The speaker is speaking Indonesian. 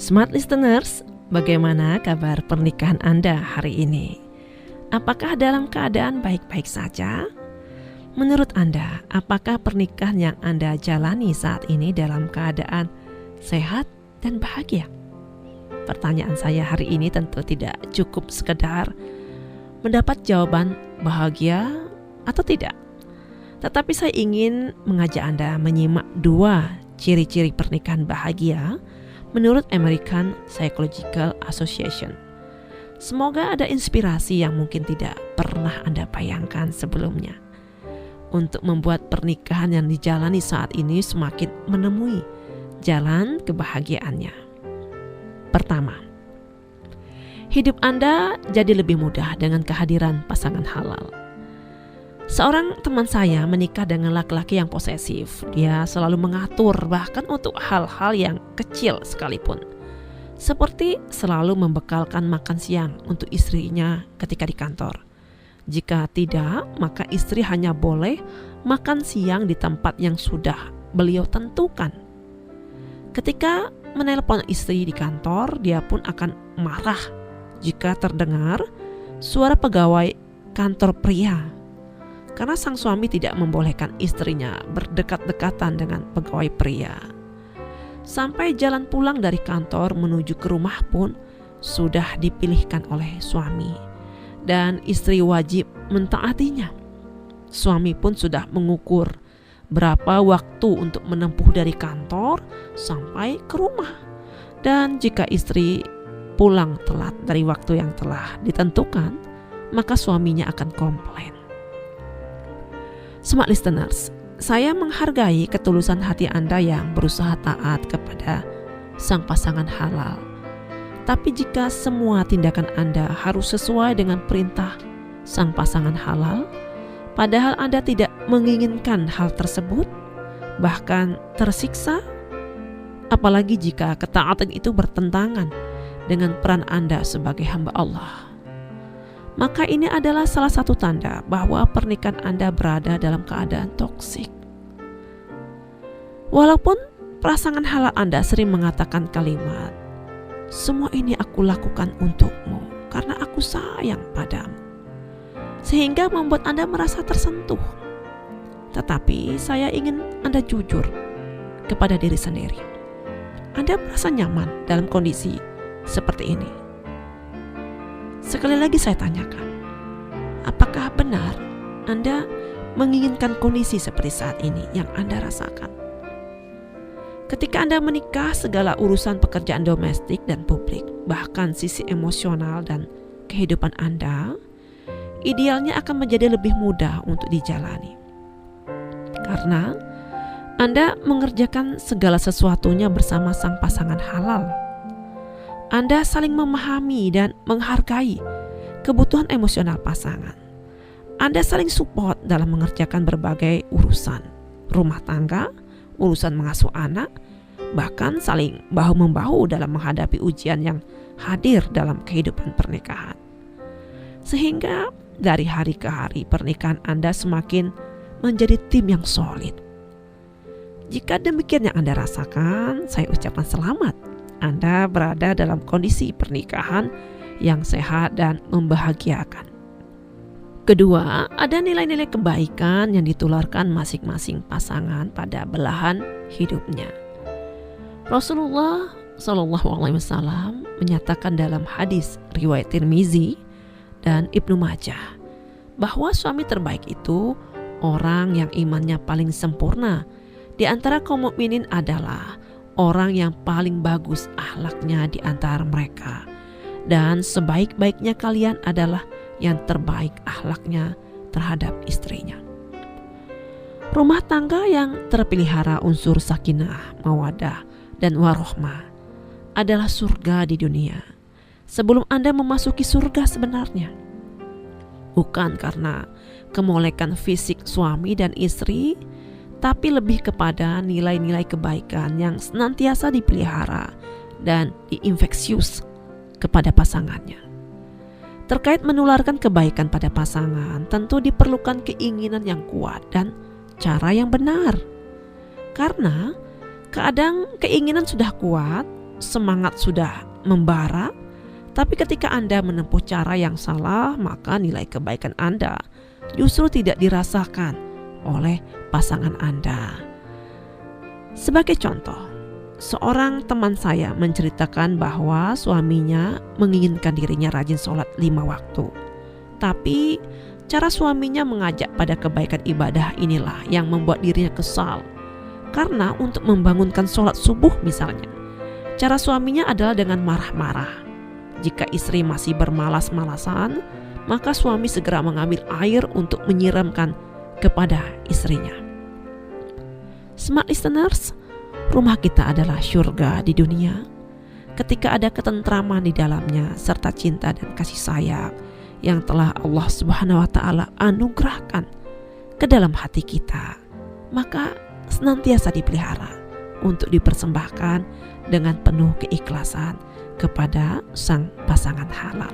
Smart listeners, bagaimana kabar pernikahan Anda hari ini? Apakah dalam keadaan baik-baik saja? Menurut Anda, apakah pernikahan yang Anda jalani saat ini dalam keadaan sehat dan bahagia? Pertanyaan saya hari ini tentu tidak cukup sekedar mendapat jawaban bahagia atau tidak. Tetapi saya ingin mengajak Anda menyimak dua ciri-ciri pernikahan bahagia menurut American Psychological Association. Semoga ada inspirasi yang mungkin tidak pernah Anda bayangkan sebelumnya untuk membuat pernikahan yang dijalani saat ini semakin menemui jalan kebahagiaannya. Pertama, hidup Anda jadi lebih mudah dengan kehadiran pasangan halal. Seorang teman saya menikah dengan laki-laki yang posesif. Dia selalu mengatur bahkan untuk hal-hal yang kecil sekalipun. Seperti selalu membekalkan makan siang untuk istrinya ketika di kantor. Jika tidak, maka istri hanya boleh makan siang di tempat yang sudah beliau tentukan. Ketika menelpon istri di kantor, dia pun akan marah jika terdengar suara pegawai kantor pria. Karena sang suami tidak membolehkan istrinya berdekat-dekatan dengan pegawai pria. Sampai jalan pulang dari kantor menuju ke rumah pun sudah dipilihkan oleh suami. Dan istri wajib mentaatinya. Suami pun sudah mengukur berapa waktu untuk menempuh dari kantor sampai ke rumah. Dan jika istri pulang telat dari waktu yang telah ditentukan, maka suaminya akan komplain. Smart listeners, saya menghargai ketulusan hati Anda yang berusaha taat kepada sang pasangan halal. Tapi jika semua tindakan Anda harus sesuai dengan perintah sang pasangan halal, padahal Anda tidak menginginkan hal tersebut, bahkan tersiksa, apalagi jika ketaatan itu bertentangan dengan peran Anda sebagai hamba Allah, maka ini adalah salah satu tanda bahwa pernikahan Anda berada dalam keadaan toksik. Walaupun pasangan halal Anda sering mengatakan kalimat, "Semua ini aku lakukan untukmu karena aku sayang padamu," sehingga membuat Anda merasa tersentuh. Tetapi saya ingin Anda jujur kepada diri sendiri. Anda merasa nyaman dalam kondisi seperti ini? Sekali lagi saya tanyakan, apakah benar Anda menginginkan kondisi seperti saat ini yang Anda rasakan? Ketika Anda menikah, segala urusan pekerjaan domestik dan publik, bahkan sisi emosional dan kehidupan Anda, idealnya akan menjadi lebih mudah untuk dijalani. Karena Anda mengerjakan segala sesuatunya bersama sang pasangan halal. Anda saling memahami dan menghargai kebutuhan emosional pasangan. Anda saling support dalam mengerjakan berbagai urusan rumah tangga, urusan mengasuh anak, bahkan saling bahu-membahu dalam menghadapi ujian yang hadir dalam kehidupan pernikahan. Sehingga dari hari ke hari pernikahan Anda semakin menjadi tim yang solid. Jika demikian yang Anda rasakan, saya ucapkan selamat. Anda berada dalam kondisi pernikahan yang sehat dan membahagiakan. Kedua, ada nilai-nilai kebaikan yang ditularkan masing-masing pasangan pada belahan hidupnya. Rasulullah SAW menyatakan dalam hadis riwayat Tirmizi dan Ibnu Majah bahwa suami terbaik itu orang yang imannya paling sempurna di antara kaum mukminin adalah orang yang paling bagus akhlaknya di antara mereka, dan sebaik-baiknya kalian adalah yang terbaik akhlaknya terhadap istrinya. Rumah tangga yang terpelihara unsur sakinah, mawadah, dan warohmah adalah surga di dunia sebelum Anda memasuki surga sebenarnya. Bukan karena kemolekan fisik suami dan istri, tapi lebih kepada nilai-nilai kebaikan yang senantiasa dipelihara dan diinfeksius kepada pasangannya. Terkait menularkan kebaikan pada pasangan, tentu diperlukan keinginan yang kuat dan cara yang benar. Karena kadang keinginan sudah kuat, semangat sudah membara, tapi ketika Anda menempuh cara yang salah, maka nilai kebaikan Anda justru tidak dirasakan oleh pasangan Anda. Sebagai contoh, seorang teman saya menceritakan bahwa suaminya menginginkan dirinya rajin sholat 5 waktu. Tapi cara suaminya mengajak pada kebaikan ibadah inilah yang membuat dirinya kesal. Karena untuk membangunkan sholat subuh misalnya, cara suaminya adalah dengan marah-marah. Jika istri masih bermalas-malasan, maka suami segera mengambil air untuk menyiramkan kepada istrinya. Smart listeners, rumah kita adalah syurga di dunia. Ketika ada ketentraman di dalamnya serta cinta dan kasih sayang yang telah Allah Subhanahu wa taala anugerahkan ke dalam hati kita, maka senantiasa dipelihara untuk dipersembahkan dengan penuh keikhlasan kepada sang pasangan halal.